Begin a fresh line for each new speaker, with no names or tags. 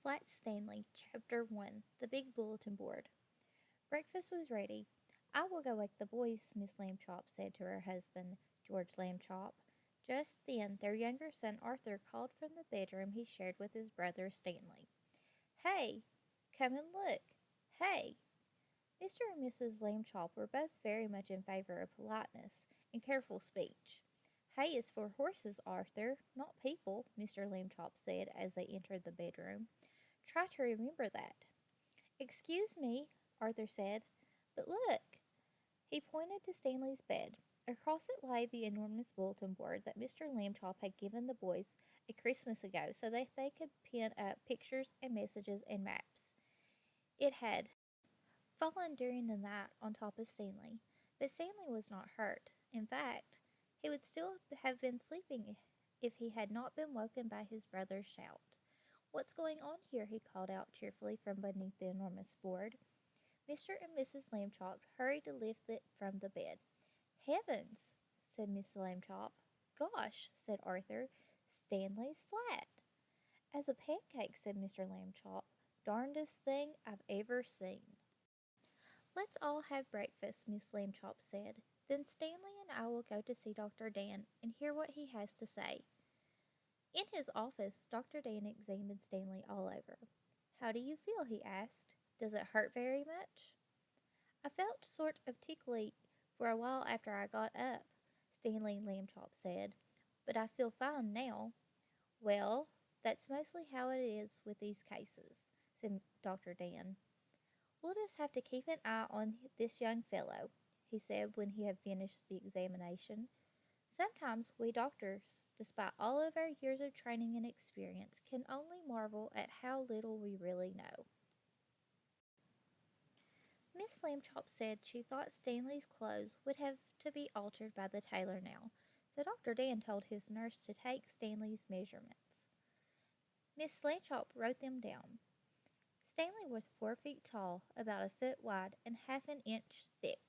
Flat Stanley, Chapter 1 The Big Bulletin Board. Breakfast was ready. I will go wake the boys, Miss Lambchop said to her husband, George Lambchop. Just then, their younger son Arthur called from the bedroom he shared with his brother Stanley. Hey, come and look. Hey! Mr. and Mrs. Lambchop were both very much in favor of politeness and careful speech. Hay is for horses, Arthur, not people, Mr. Lambchop said as they entered the bedroom. Try to remember that. Excuse me, Arthur said, but look. He pointed to Stanley's bed. Across it lay the enormous bulletin board that Mr. Lambchop had given the boys a Christmas ago so that they could pin up pictures and messages and maps. It had fallen during the night on top of Stanley, but Stanley was not hurt. In fact, he would still have been sleeping if he had not been woken by his brother's shout. What's going on here? He called out cheerfully from beneath the enormous board. Mr. and Mrs. Lambchop hurried to lift it from the bed. Heavens, said Miss Lambchop. Gosh, said Arthur, Stanley's flat. As a pancake, said Mr. Lambchop. Darndest thing I've ever seen. Let's all have breakfast, Miss Lambchop said. Then Stanley and I will go to see Dr. Dan and hear what he has to say. In his office, Dr. Dan examined Stanley all over. How do you feel? He asked. Does it hurt very much? I felt sort of tickly for a while after I got up, Stanley Lambchop said, but I feel fine now. Well, that's mostly how it is with these cases, said Dr. Dan. We'll just have to keep an eye on this young fellow, he said when he had finished the examination. Sometimes we doctors, despite all of our years of training and experience, can only marvel at how little we really know. Miss Lambchop said she thought Stanley's clothes would have to be altered by the tailor now, so Dr. Dan told his nurse to take Stanley's measurements. Miss Lambchop wrote them down. Stanley was 4 feet tall, about a foot wide, and half an inch thick.